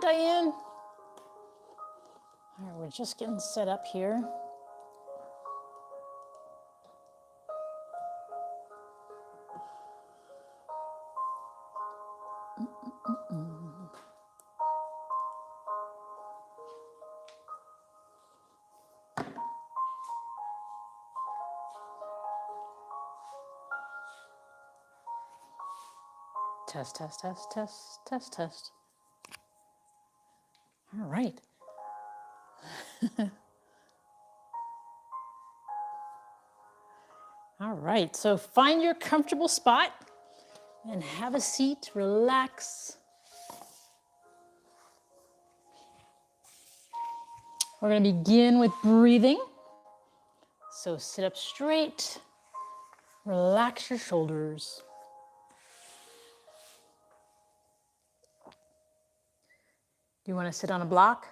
Diane. All right, we're just getting set up here. Test, test, test, test, test, test. All right. All right, so find your comfortable spot and have a seat, relax. We're going to begin with breathing. So sit up straight, relax your shoulders. Do you want to sit on a block?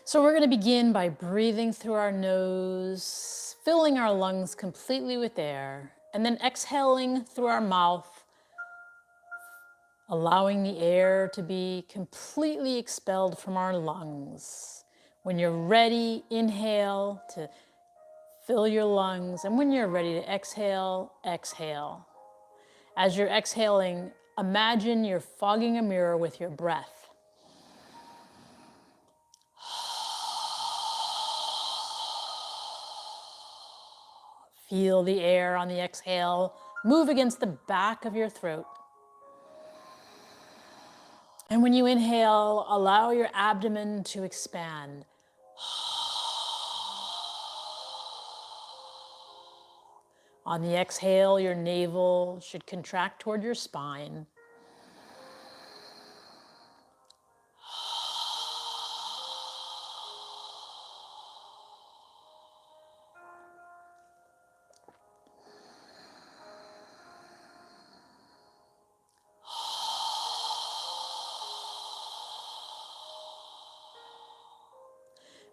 So we're going to begin by breathing through our nose, filling our lungs completely with air, and then exhaling through our mouth, allowing the air to be completely expelled from our lungs. When you're ready, inhale to fill your lungs, and when you're ready to exhale, exhale. As you're exhaling, imagine you're fogging a mirror with your breath. Feel the air on the exhale move against the back of your throat. And when you inhale, allow your abdomen to expand. On the exhale, your navel should contract toward your spine.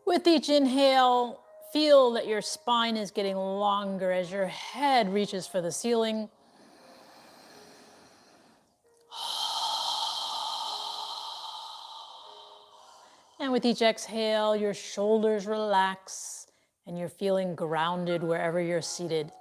With each inhale, feel that your spine is getting longer as your head reaches for the ceiling. And with each exhale, your shoulders relax and you're feeling grounded wherever you're seated.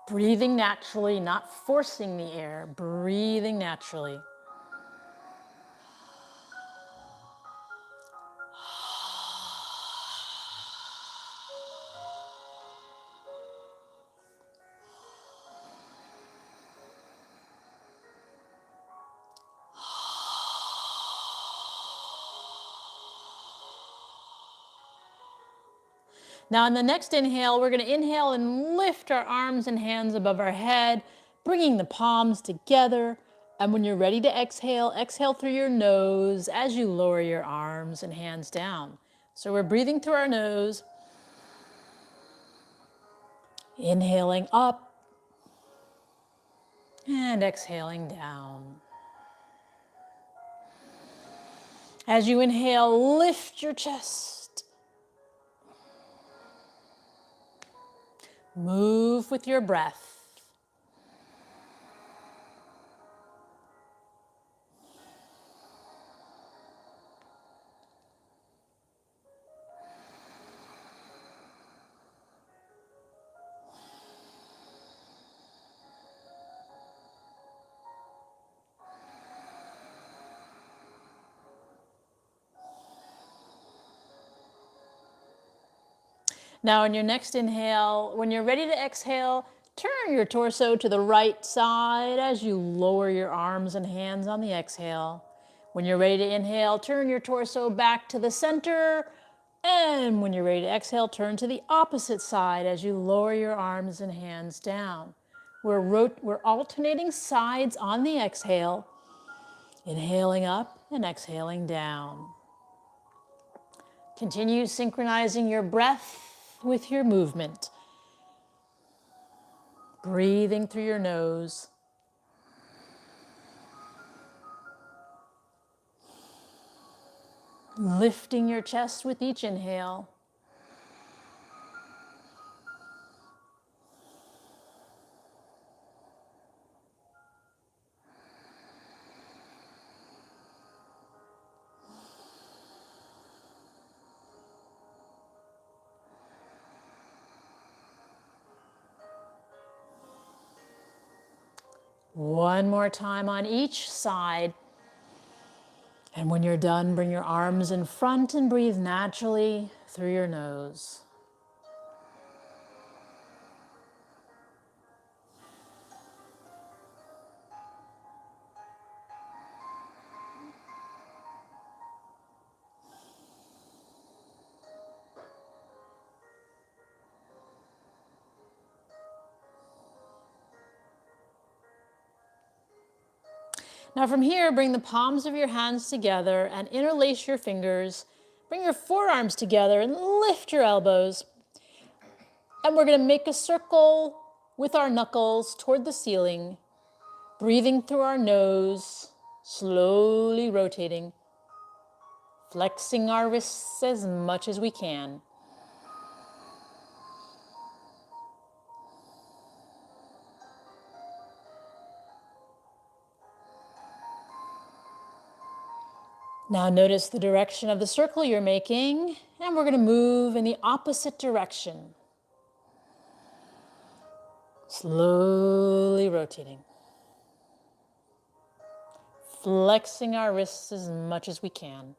Breathing naturally, not forcing the air, breathing naturally. Now on the next inhale, we're going to inhale and lift our arms and hands above our head, bringing the palms together. And when you're ready to exhale, exhale through your nose as you lower your arms and hands down. So we're breathing through our nose, inhaling up and exhaling down. As you inhale, lift your chest. Move with your breath. Now in your next inhale, when you're ready to exhale, turn your torso to the right side as you lower your arms and hands on the exhale. When you're ready to inhale, turn your torso back to the center. And when you're ready to exhale, turn to the opposite side as you lower your arms and hands down. We're alternating sides on the exhale, inhaling up and exhaling down. Continue synchronizing your breath with your movement. Breathing through your nose. Lifting your chest with each inhale. One more time on each side. And when you're done, bring your arms in front and breathe naturally through your nose. Now from here, bring the palms of your hands together and interlace your fingers. Bring your forearms together and lift your elbows. And we're going to make a circle with our knuckles toward the ceiling, breathing through our nose, slowly rotating, flexing our wrists as much as we can. Now notice the direction of the circle you're making, and we're going to move in the opposite direction. Slowly rotating. Flexing our wrists as much as we can.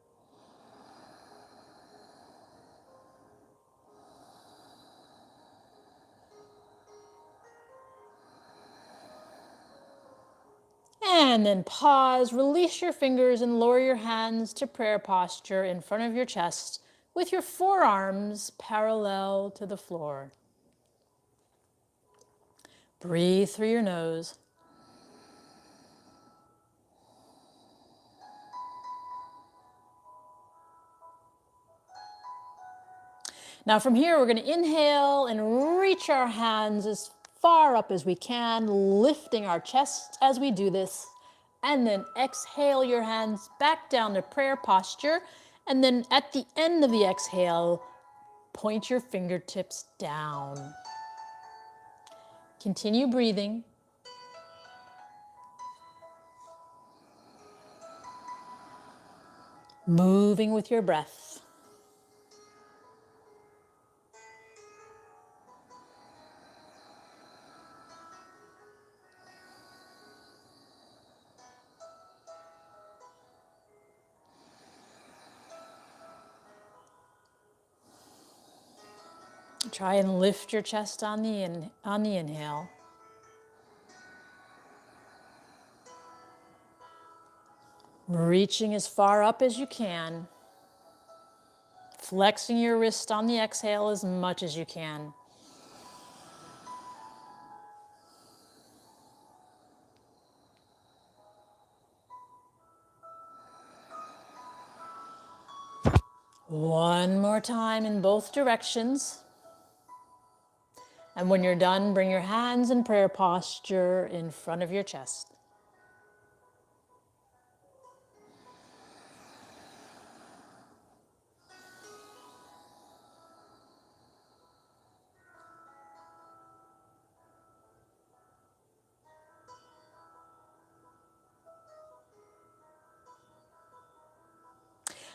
And then pause, release your fingers and lower your hands to prayer posture in front of your chest with your forearms parallel to the floor. Breathe through your nose. Now from here, we're going to inhale and reach our hands as far up as we can, lifting our chest as we do this. And then exhale your hands back down to prayer posture. And then at the end of the exhale, point your fingertips down. Continue breathing. Moving with your breath. Try and lift your chest on the inhale. Reaching as far up as you can. Flexing your wrist on the exhale as much as you can. One more time in both directions. And when you're done, bring your hands in prayer posture in front of your chest.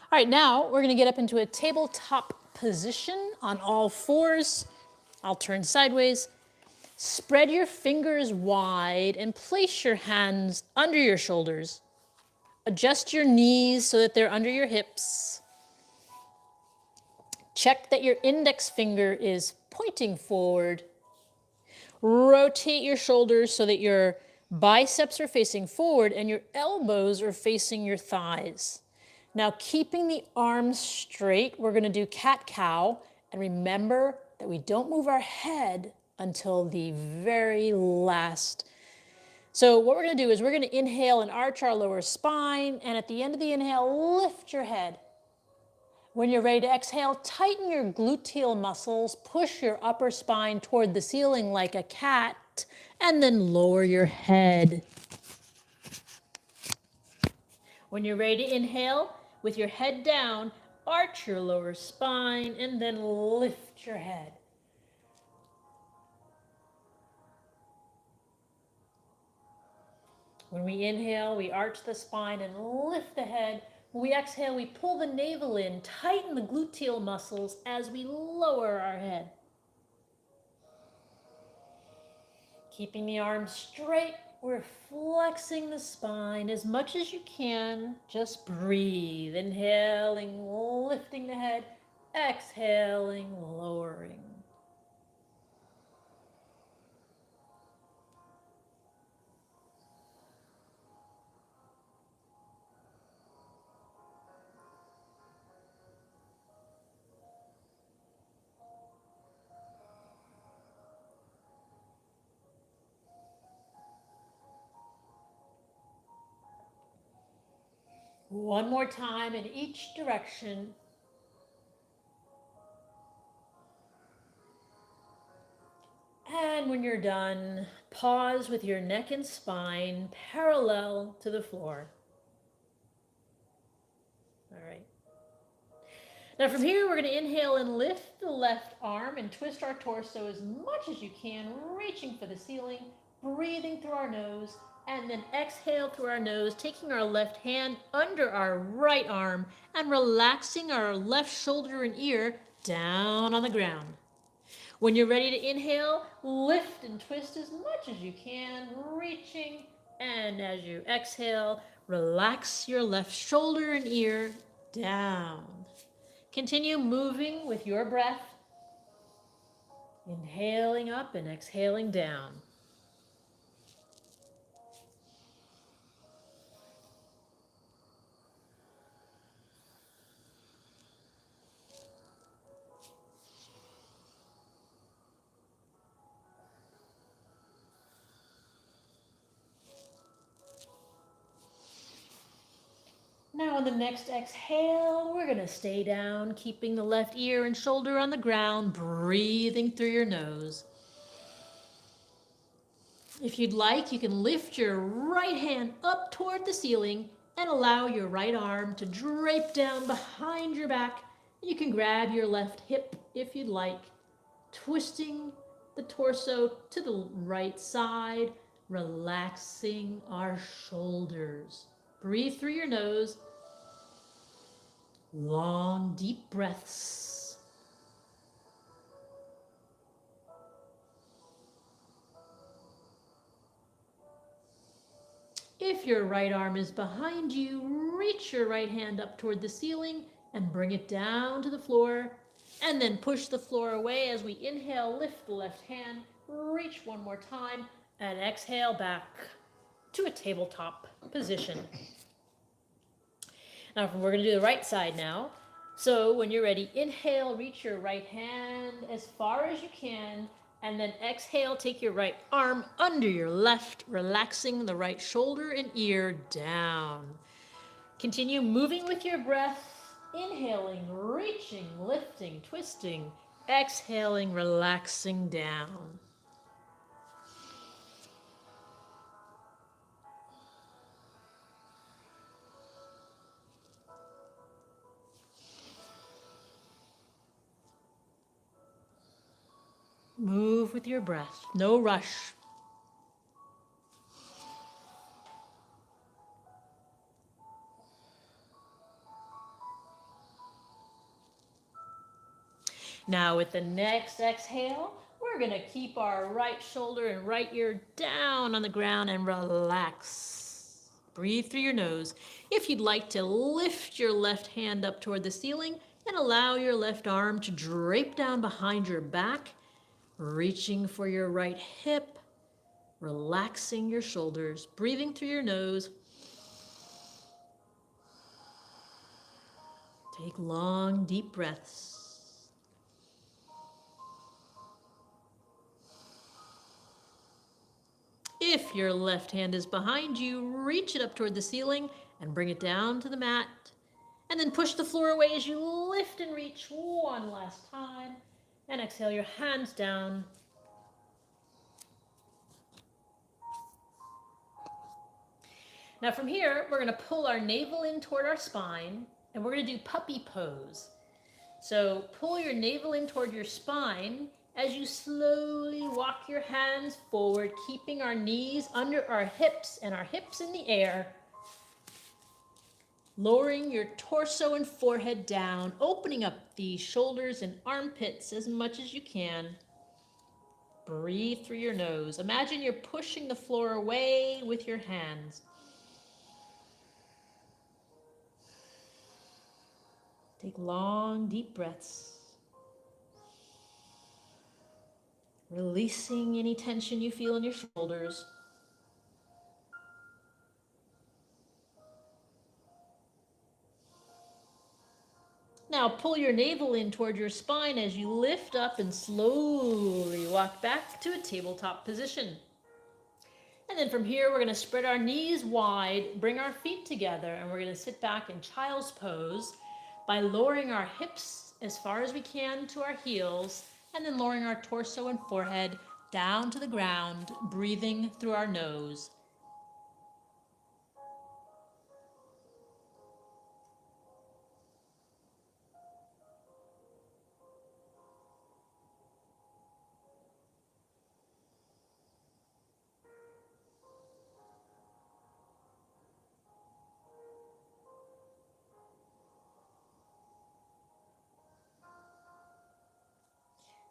All right, now we're going to get up into a tabletop position on all fours. I'll turn sideways. Spread your fingers wide and place your hands under your shoulders. Adjust your knees so that they're under your hips. Check that your index finger is pointing forward. Rotate your shoulders so that your biceps are facing forward and your elbows are facing your thighs. Now, keeping the arms straight, we're going to do cat-cow. And remember that we don't move our head until the very last. So what we're going to do is we're going to inhale and arch our lower spine. And at the end of the inhale, lift your head. When you're ready to exhale, tighten your gluteal muscles. Push your upper spine toward the ceiling like a cat. mat, and then lower your head. When you're ready to inhale, with your head down, arch your lower spine and then lift your head. When we inhale, we arch the spine and lift the head. When we exhale, we pull the navel in, tighten the gluteal muscles as we lower our head. Keeping the arms straight, we're flexing the spine as much as you can. Just breathe, inhaling, lifting the head, exhaling, lowering. One more time in each direction. And when you're done, pause with your neck and spine parallel to the floor. All right. Now from here, we're going to inhale and lift the left arm and twist our torso as much as you can, reaching for the ceiling, breathing through our nose, and then exhale through our nose, taking our left hand under our right arm and relaxing our left shoulder and ear down on the ground. When you're ready to inhale, lift and twist as much as you can, reaching, and as you exhale, relax your left shoulder and ear down. Continue moving with your breath, inhaling up and exhaling down. Now on the next exhale, we're going to stay down, keeping the left ear and shoulder on the ground, breathing through your nose. If you'd like, you can lift your right hand up toward the ceiling and allow your right arm to drape down behind your back. You can grab your left hip if you'd like, twisting the torso to the right side, relaxing our shoulders. Breathe through your nose. Long, deep breaths. If your right arm is behind you, reach your right hand up toward the ceiling and bring it down to the floor. And then push the floor away as we inhale, lift the left hand, reach one more time, and exhale back to a tabletop position. Now we're going to do the right side now. So when you're ready, inhale, reach your right hand as far as you can, and then exhale, take your right arm under your left, relaxing the right shoulder and ear down. Continue moving with your breath, inhaling, reaching, lifting, twisting, exhaling, relaxing down. Move with your breath, no rush. Now with the next exhale, we're going to keep our right shoulder and right ear down on the ground and relax. Breathe through your nose. If you'd like to lift your left hand up toward the ceiling and allow your left arm to drape down behind your back, reaching for your right hip, relaxing your shoulders, breathing through your nose. Take long, deep breaths. If your left hand is behind you, reach it up toward the ceiling and bring it down to the mat. And then push the floor away as you lift and reach one last time. And exhale your hands down. Now from here, we're going to pull our navel in toward our spine, and we're going to do puppy pose. So pull your navel in toward your spine as you slowly walk your hands forward, keeping our knees under our hips and our hips in the air. Lowering your torso and forehead down, opening up the shoulders and armpits as much as you can. Breathe through your nose. Imagine you're pushing the floor away with your hands. Take long, deep breaths. Releasing any tension you feel in your shoulders. Now pull your navel in toward your spine as you lift up and slowly walk back to a tabletop position. And then from here, we're going to spread our knees wide, bring our feet together, and we're going to sit back in child's pose by lowering our hips as far as we can to our heels, and then lowering our torso and forehead down to the ground, breathing through our nose.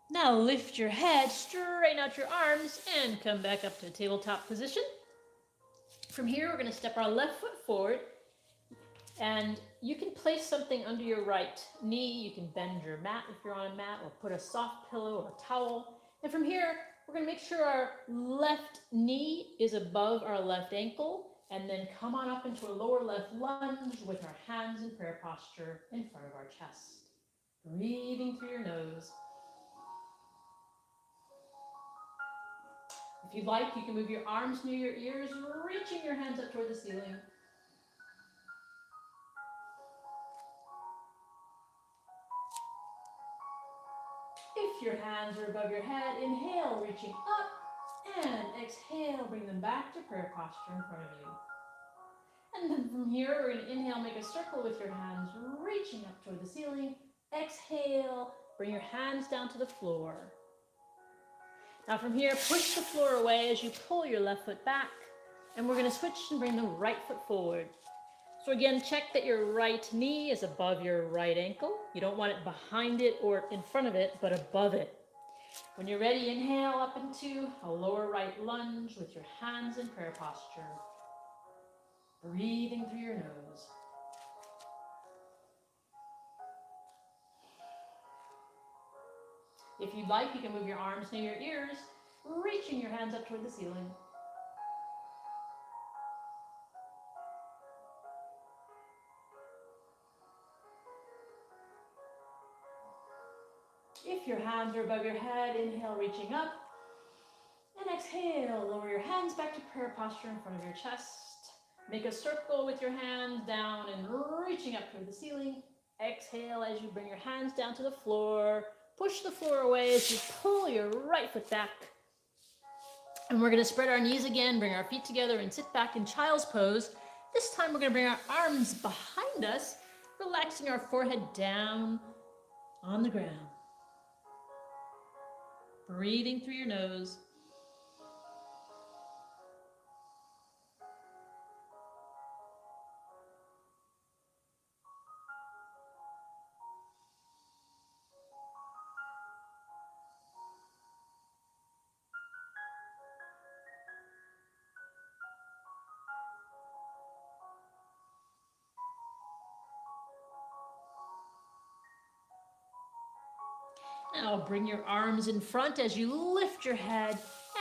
Now lift your head, straighten out your arms, and come back up to a tabletop position. From here, we're going to step our left foot forward, and you can place something under your right knee. You can bend your mat if you're on a mat, or put a soft pillow or a towel. And from here, we're going to make sure our left knee is above our left ankle, and then come on up into a lower left lunge with our hands in prayer posture in front of our chest. Breathing through your nose. If you'd like, you can move your arms near your ears, reaching your hands up toward the ceiling. If your hands are above your head, inhale, reaching up, and exhale, bring them back to prayer posture in front of you. And then from here, we're going to inhale, make a circle with your hands, reaching up toward the ceiling. Exhale, bring your hands down to the floor. Now from here, push the floor away as you pull your left foot back, and we're going to switch and bring the right foot forward. So again, check that your right knee is above your right ankle. You don't want it behind it or in front of it, but above it. When you're ready, inhale up into a lower right lunge with your hands in prayer posture. Breathing through your nose. If you'd like, you can move your arms near your ears, reaching your hands up toward the ceiling. If your hands are above your head, inhale, reaching up. And exhale, lower your hands back to prayer posture in front of your chest. Make a circle with your hands down and reaching up toward the ceiling. Exhale as you bring your hands down to the floor. Push the floor away as you pull your right foot back. And we're going to spread our knees again, bring our feet together, and sit back in child's pose. This time we're going to bring our arms behind us, relaxing our forehead down on the ground. Breathing through your nose. Now bring your arms in front as you lift your head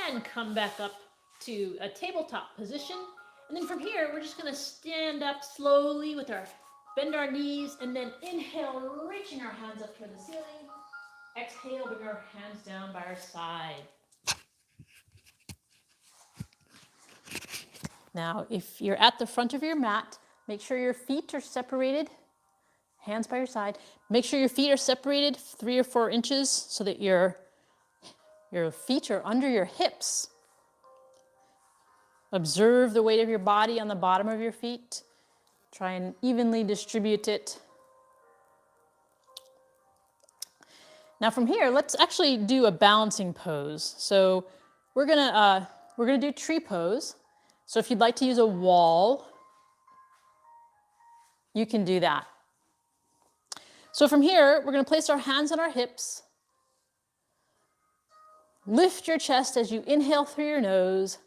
and come back up to a tabletop position. And then from here, we're just going to stand up slowly with bend our knees, and then inhale, reaching our hands up toward the ceiling. Exhale, bring our hands down by our side. Now, if you're at the front of your mat, make sure your feet are separated. Hands by your side. Make sure your feet are separated 3 or 4 inches so that your feet are under your hips. Observe the weight of your body on the bottom of your feet. Try and evenly distribute it. Now from here, let's actually do a balancing pose. So we're gonna do tree pose. So if you'd like to use a wall, you can do that. So from here, we're gonna place our hands on our hips. Lift your chest as you inhale through your nose.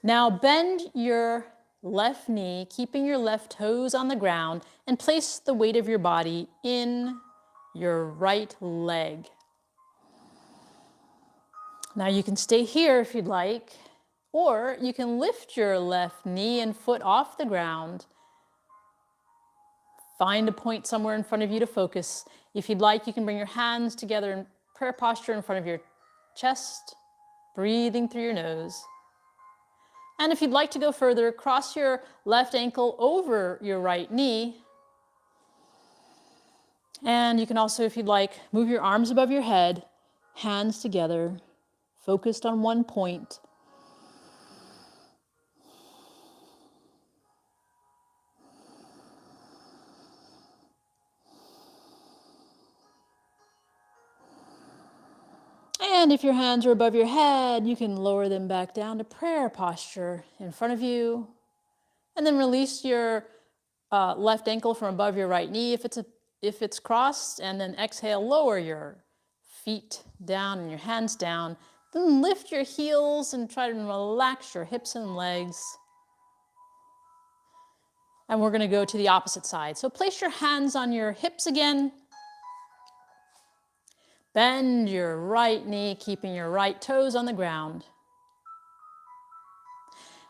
Now bend your left knee, keeping your left toes on the ground, and place the weight of your body in your right leg. Now you can stay here if you'd like, or you can lift your left knee and foot off the ground. Find a point somewhere in front of you to focus. If you'd like, you can bring your hands together in prayer posture in front of your chest, breathing through your nose. And if you'd like to go further, cross your left ankle over your right knee. And you can also, if you'd like, move your arms above your head, hands together, focused on one point. And if your hands are above your head, you can lower them back down to prayer posture in front of you. And then release your left ankle from above your right knee if it's crossed, and then exhale, lower your feet down and your hands down. Then lift your heels and try to relax your hips and legs. And we're gonna go to the opposite side. So place your hands on your hips again. Bend your right knee, keeping your right toes on the ground.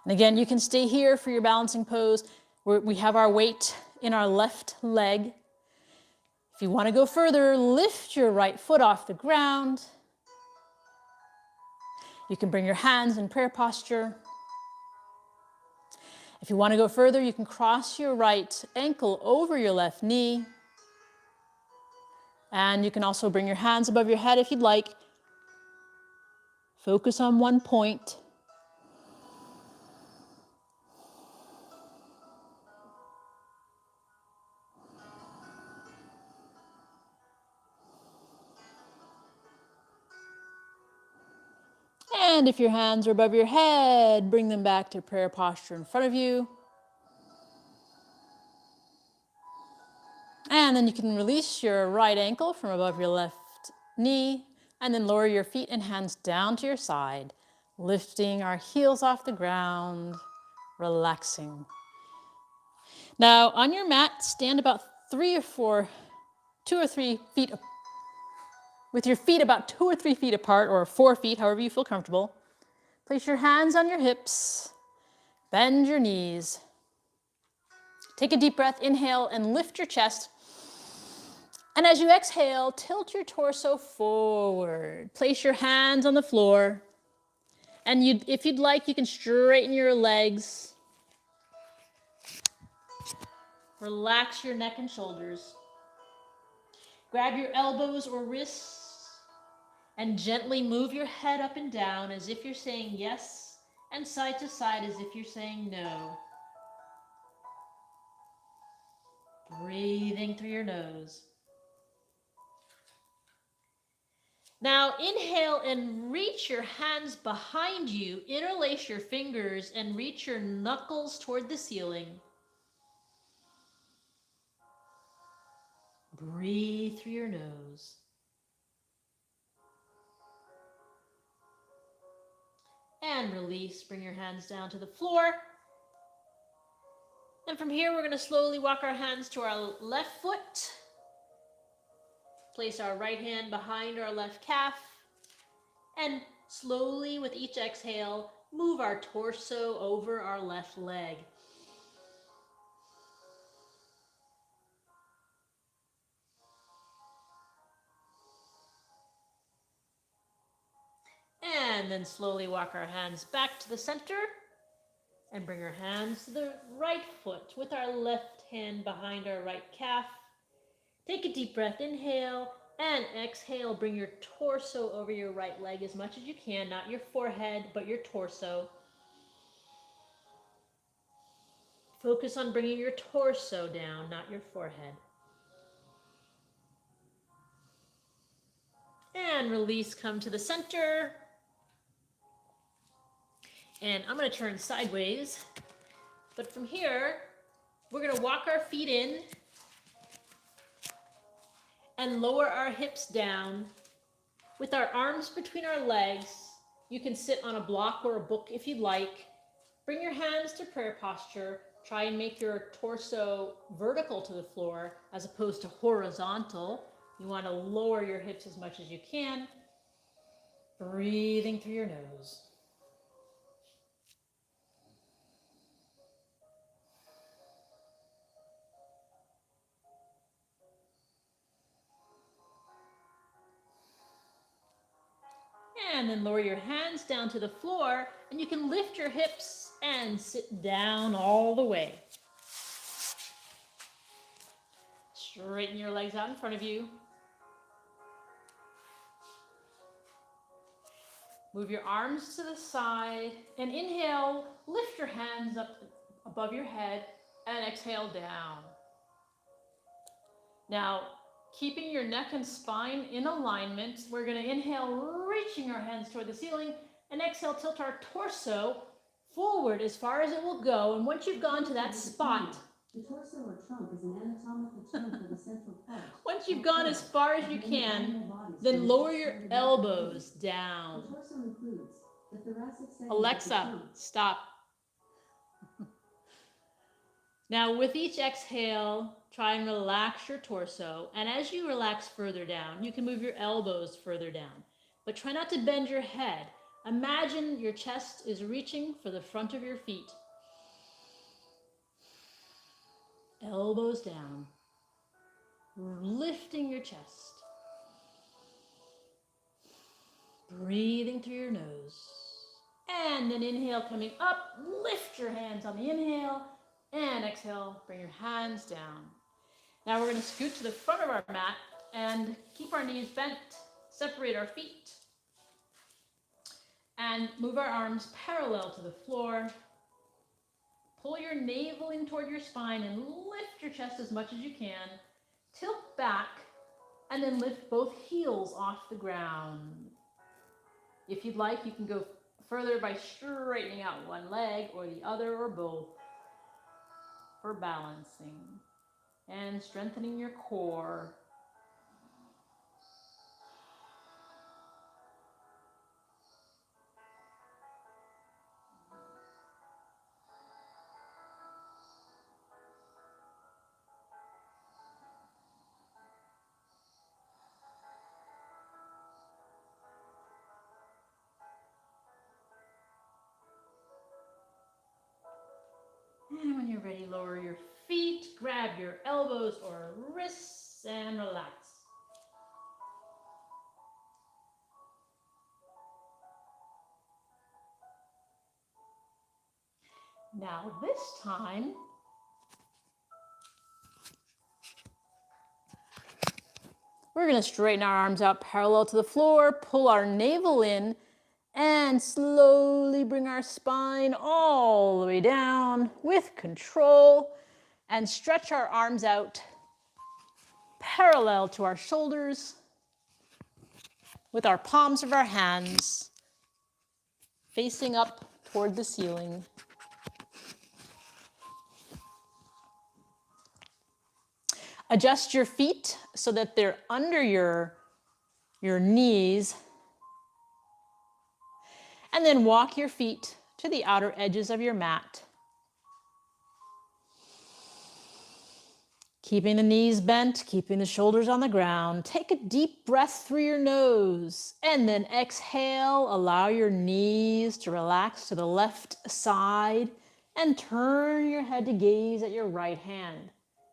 And again, you can stay here for your balancing pose. We have our weight in our left leg. If you want to go further, lift your right foot off the ground. You can bring your hands in prayer posture. If you want to go further, you can cross your right ankle over your left knee. And you can also bring your hands above your head if you'd like. Focus on one point. And if your hands are above your head, bring them back to prayer posture in front of you. And then you can release your right ankle from above your left knee, and then lower your feet and hands down to your side, lifting our heels off the ground, relaxing. Now on your mat, stand about 2 or 3 feet, with your feet about 2 or 3 feet apart, or 4 feet, however you feel comfortable. Place your hands on your hips, bend your knees. Take a deep breath, inhale and lift your chest. And as you exhale, tilt your torso forward. Place your hands on the floor. And if you'd like, you can straighten your legs. Relax your neck and shoulders. Grab your elbows or wrists and gently move your head up and down as if you're saying yes, and side to side as if you're saying no. Breathing through your nose. Now inhale and reach your hands behind you, interlace your fingers and reach your knuckles toward the ceiling. Breathe through your nose. And release, bring your hands down to the floor. And from here, we're going to slowly walk our hands to our left foot. Place our right hand behind our left calf. And slowly, with each exhale, move our torso over our left leg. And then slowly walk our hands back to the center and bring our hands to the right foot with our left hand behind our right calf. Take a deep breath, inhale, And exhale, bring your torso over your right leg as much as you can, not your forehead, but your torso. Focus on bringing your torso down, not your forehead. And release, come to the center. And I'm going to turn sideways. But from here, we're going to walk our feet in and lower our hips down with our arms between our legs. You can sit on a block or a book if you'd like. Bring your hands to prayer posture. Try and make your torso vertical to the floor as opposed to horizontal. You want to lower your hips as much as you can. Breathing through your nose. And then lower your hands down to the floor, and you can lift your hips and sit down all the way. Straighten your legs out in front of you. Move your arms to the side, and inhale, lift your hands up above your head, and exhale down. Now, keeping your neck and spine in alignment, we're going to inhale, reaching our hands toward the ceiling, and exhale, tilt our torso forward as far as it will go. And once you've gone to that spot, the torso or trunk is an anatomical term for the central part. Once you've gone as far as you can, then lower your elbows down. The torso includes the thoracic segment. Alexa, stop. Now with each exhale, try and relax your torso. And as you relax further down, you can move your elbows further down. But try not to bend your head. Imagine your chest is reaching for the front of your feet. Elbows down. Lifting your chest. Breathing through your nose. And then inhale, coming up. Lift your hands on the inhale. And exhale, bring your hands down. Now we're going to scoot to the front of our mat and keep our knees bent. Separate our feet. And move our arms parallel to the floor. Pull your navel in toward your spine and lift your chest as much as you can. Tilt back and then lift both heels off the ground. If you'd like, you can go further by straightening out one leg or the other or both for balancing and strengthening your core. And when you're ready, lower your feet, grab your elbows or wrists, and relax. Now this time, we're going to straighten our arms out parallel to the floor, pull our navel in, and slowly bring our spine all the way down with control, and stretch our arms out parallel to our shoulders with our palms of our hands facing up toward the ceiling. Adjust your feet so that they're under your knees. And then walk your feet to the outer edges of your mat. Keeping the knees bent, keeping the shoulders on the ground. Take a deep breath through your nose and then exhale. Allow your knees to relax to the left side and turn your head to gaze at your right hand.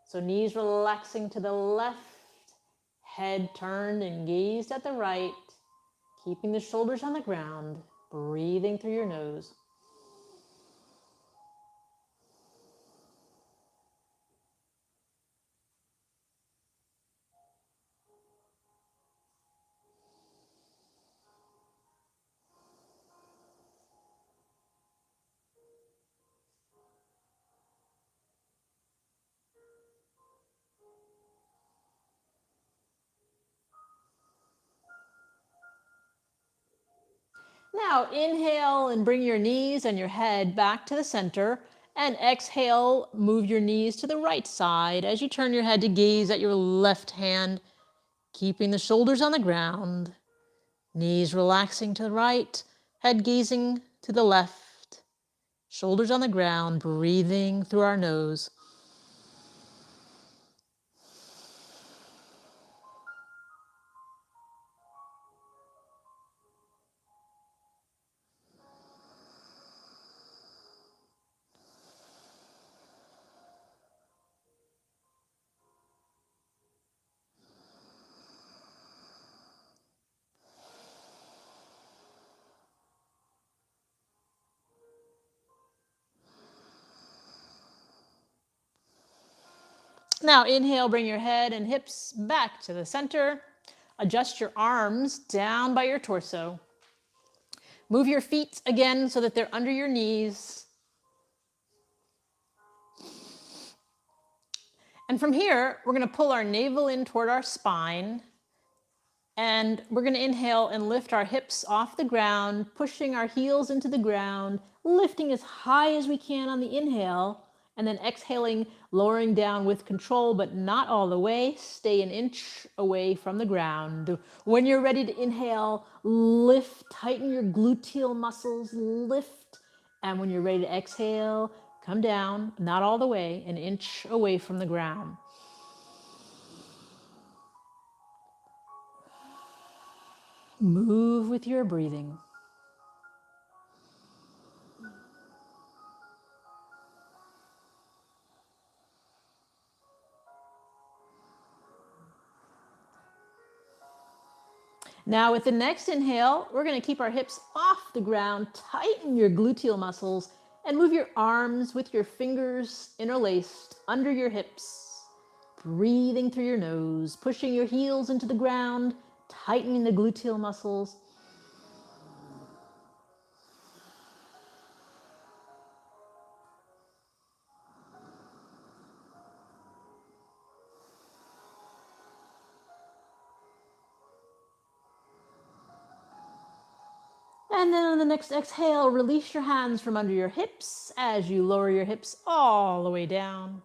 So knees relaxing to the left, head turned and gazed at the right, keeping the shoulders on the ground, breathing through your nose. Now inhale and bring your knees and your head back to the center, and exhale, move your knees to the right side as you turn your head to gaze at your left hand, keeping the shoulders on the ground, knees relaxing to the right, head gazing to the left, shoulders on the ground, breathing through our nose. Now inhale, bring your head and hips back to the center. Adjust your arms down by your torso. Move your feet again so that they're under your knees. And from here, we're going to pull our navel in toward our spine. And we're going to inhale and lift our hips off the ground, pushing our heels into the ground, lifting as high as we can on the inhale, and then exhaling, lowering down with control, but not all the way. Stay an inch away from the ground. When you're ready to inhale, lift, tighten your gluteal muscles, lift. And when you're ready to exhale, come down, not all the way, an inch away from the ground. Move with your breathing. Now with the next inhale, we're going to keep our hips off the ground, tighten your gluteal muscles, and move your arms with your fingers interlaced under your hips. Breathing through your nose, pushing your heels into the ground, tightening the gluteal muscles. And then on the next exhale, release your hands from under your hips as you lower your hips all the way down.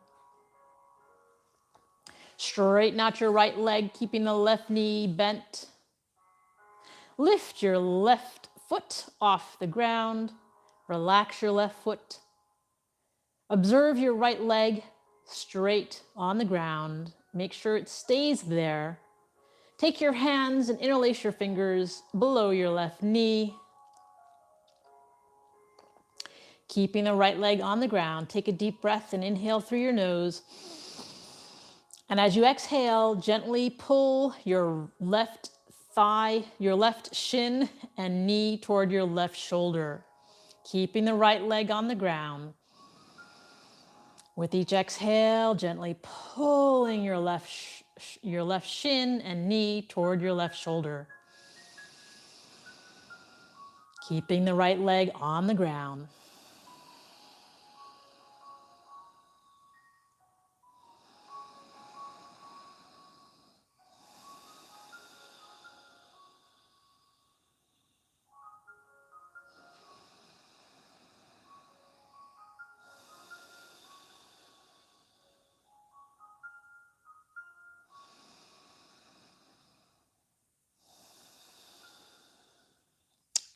Straighten out your right leg, keeping the left knee bent. Lift your left foot off the ground. Relax your left foot. Observe your right leg straight on the ground. Make sure it stays there. Take your hands and interlace your fingers below your left knee. Keeping the right leg on the ground, take a deep breath and inhale through your nose. And as you exhale, gently pull your left thigh, your left shin and knee toward your left shoulder. Keeping the right leg on the ground. With each exhale, gently pulling your left shin and knee toward your left shoulder. Keeping the right leg on the ground.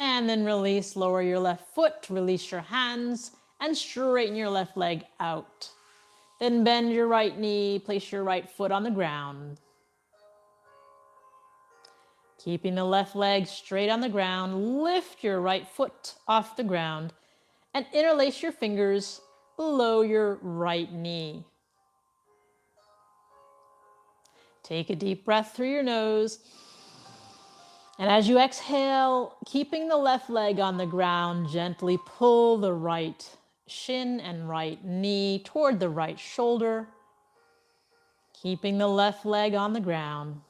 And then release, lower your left foot, release your hands, and straighten your left leg out. Then bend your right knee, place your right foot on the ground. Keeping the left leg straight on the ground, lift your right foot off the ground and interlace your fingers below your right knee. Take a deep breath through your nose. And as you exhale, keeping the left leg on the ground, gently pull the right shin and right knee toward the right shoulder. Keeping the left leg on the ground.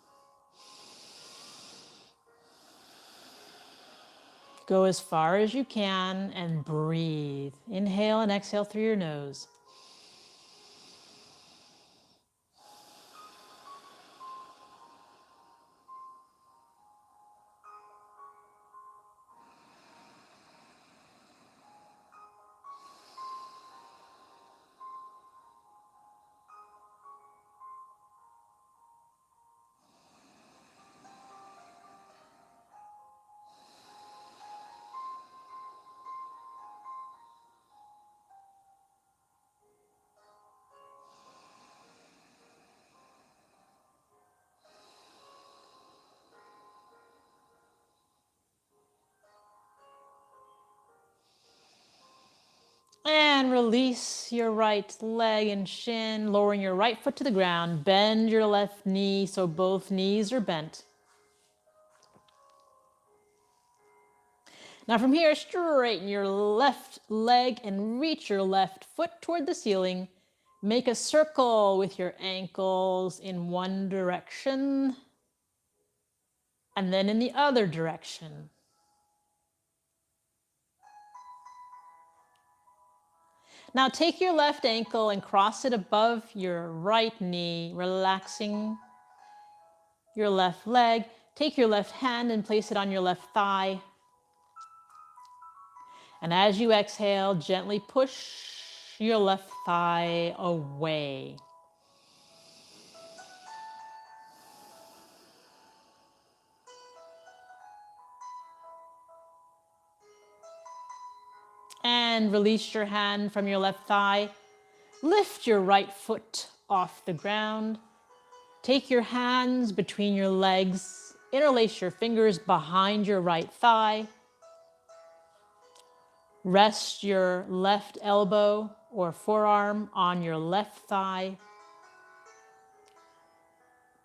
Go as far as you can and breathe. Inhale and exhale through your nose. And release your right leg and shin, lowering your right foot to the ground. Bend your left knee so both knees are bent. Now from here, straighten your left leg and reach your left foot toward the ceiling. Make a circle with your ankles in one direction and then in the other direction. Now take your left ankle and cross it above your right knee, relaxing your left leg. Take your left hand and place it on your left thigh. And as you exhale, gently push your left thigh away. And release your hand from your left thigh. Lift your right foot off the ground. Take your hands between your legs. Interlace your fingers behind your right thigh. Rest your left elbow or forearm on your left thigh.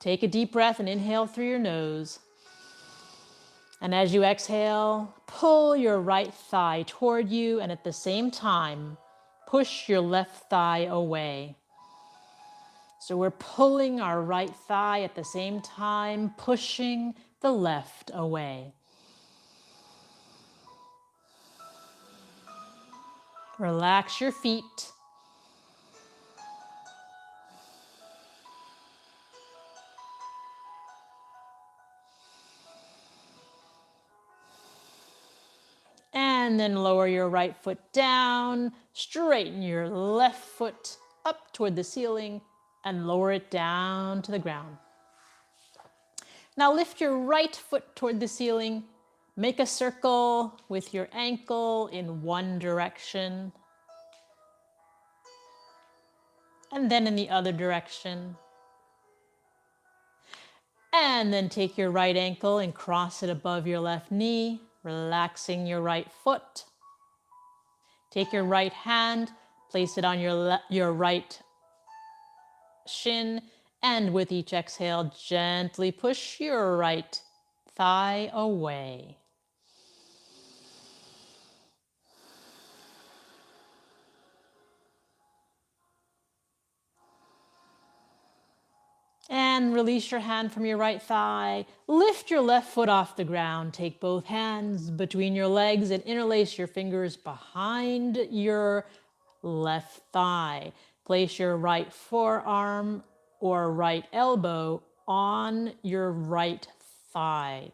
Take a deep breath and inhale through your nose. And as you exhale, pull your right thigh toward you, and at the same time, push your left thigh away. So we're pulling our right thigh at the same time, pushing the left away. Relax your feet. And then lower your right foot down, straighten your left foot up toward the ceiling, and lower it down to the ground. Now lift your right foot toward the ceiling, make a circle with your ankle in one direction, and then in the other direction. And then take your right ankle and cross it above your left knee, relaxing your right foot. Take your right hand, place it on your right shin, and with each exhale, gently push your right thigh away. And release your hand from your right thigh. Lift your left foot off the ground. Take both hands between your legs and interlace your fingers behind your left thigh. Place your right forearm or right elbow on your right thigh.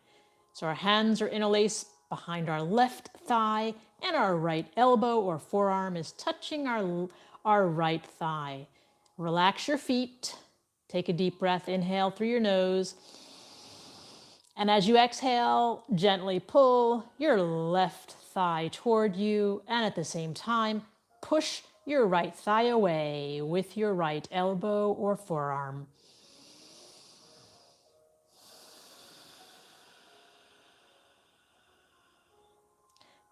So our hands are interlaced behind our left thigh and our right elbow or forearm is touching our right thigh. Relax your feet. Take a deep breath, inhale through your nose. And as you exhale, gently pull your left thigh toward you, and at the same time, push your right thigh away with your right elbow or forearm.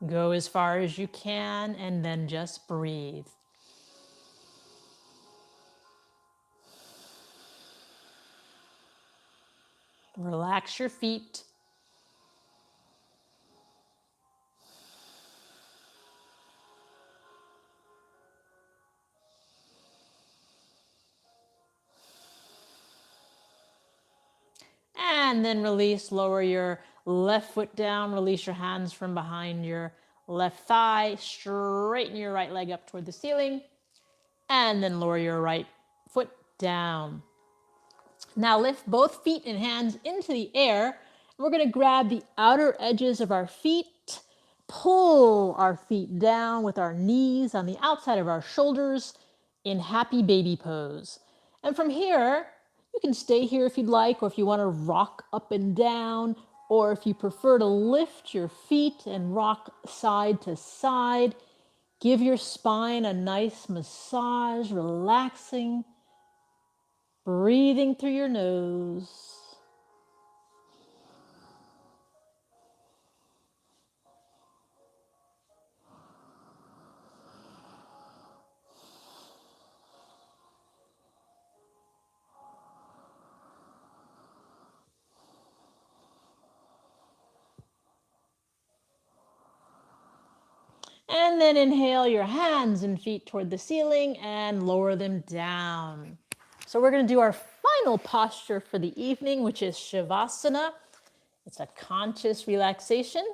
Go as far as you can, and then just breathe. Relax your feet. And then release, lower your left foot down, release your hands from behind your left thigh, straighten your right leg up toward the ceiling, and then lower your right foot down. Now lift both feet and hands into the air. We're going to grab the outer edges of our feet, pull our feet down with our knees on the outside of our shoulders in happy baby pose. And from here, you can stay here if you'd like, or if you want to rock up and down, or if you prefer to lift your feet and rock side to side. Give your spine a nice massage, relaxing. Breathing through your nose. And then inhale your hands and feet toward the ceiling and lower them down. So we're going to do our final posture for the evening, which is Shavasana. It's a conscious relaxation.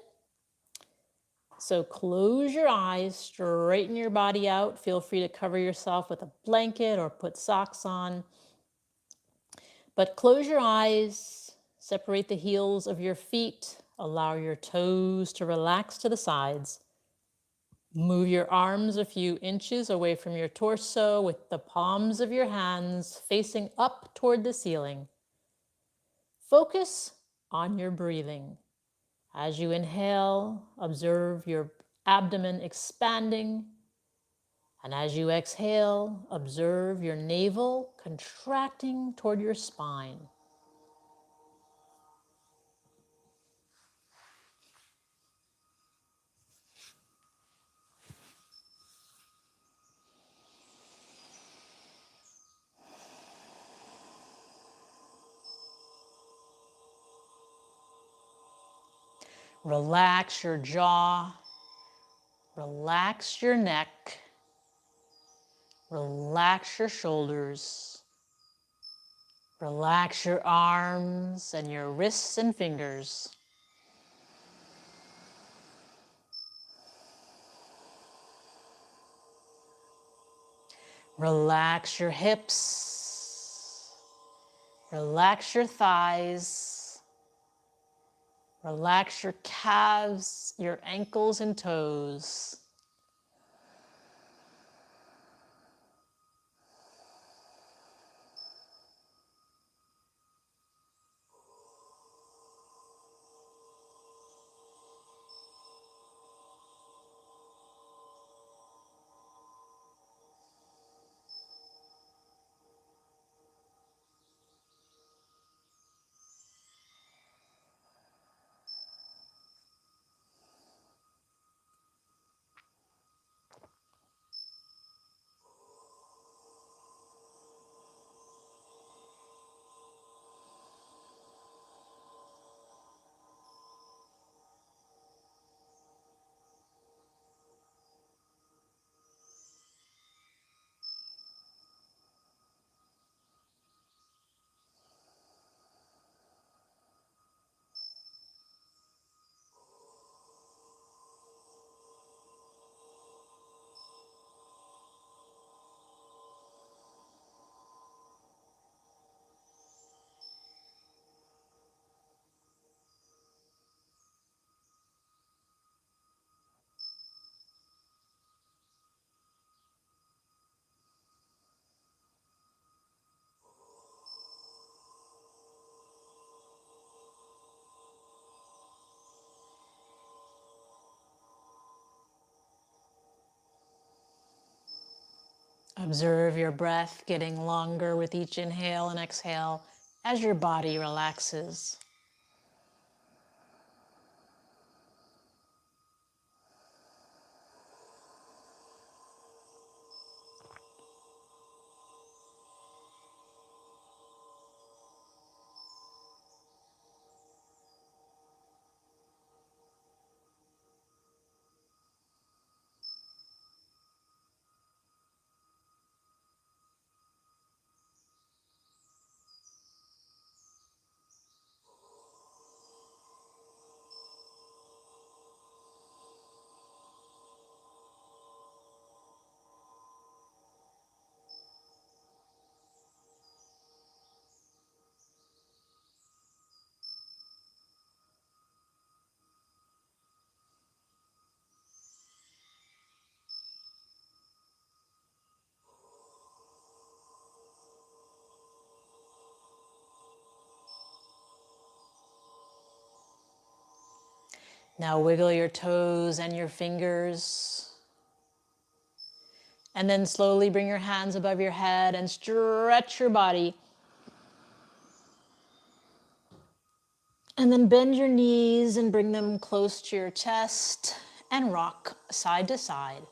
So close your eyes, straighten your body out. Feel free to cover yourself with a blanket or put socks on. But close your eyes, separate the heels of your feet, allow your toes to relax to the sides. Move your arms a few inches away from your torso with the palms of your hands facing up toward the ceiling. Focus on your breathing. As you inhale, observe your abdomen expanding. And as you exhale, observe your navel contracting toward your spine. Relax your jaw, relax your neck, relax your shoulders, relax your arms and your wrists and fingers. Relax your hips, relax your thighs, relax your calves, your ankles and toes. Observe your breath getting longer with each inhale and exhale as your body relaxes. Now wiggle your toes and your fingers. And then slowly bring your hands above your head and stretch your body. And then bend your knees and bring them close to your chest and rock side to side.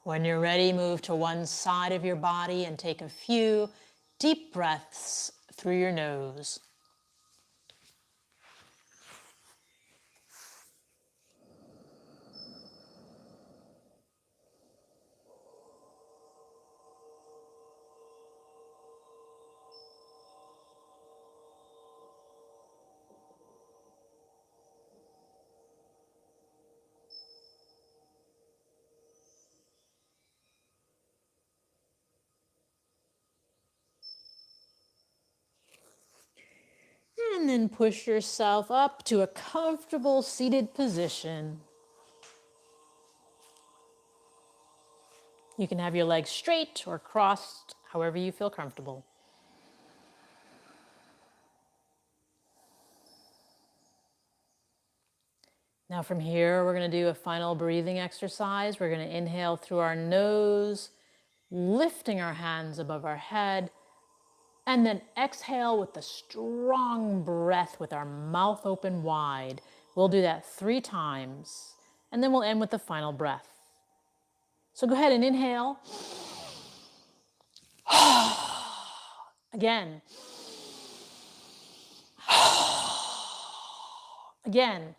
When you're ready, move to one side of your body and take a few deep breaths through your nose. And then push yourself up to a comfortable seated position. You can have your legs straight or crossed, however you feel comfortable. Now from here, we're going to do a final breathing exercise. We're going to inhale through our nose, lifting our hands above our head, and then exhale with a strong breath with our mouth open wide. We'll do that 3 times, and then we'll end with the final breath. So go ahead and inhale. Again. Again.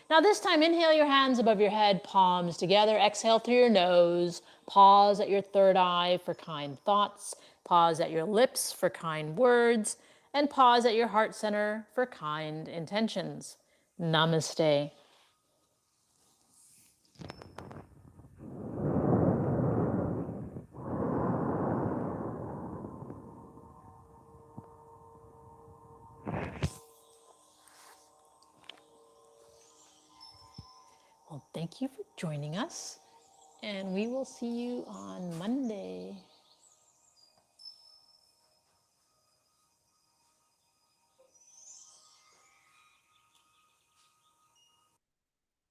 Now this time, inhale your hands above your head, palms together. Exhale through your nose. Pause at your third eye for kind thoughts. Pause at your lips for kind words. And pause at your heart center for kind intentions. Namaste. Well, thank you for joining us, and we will see you on Monday.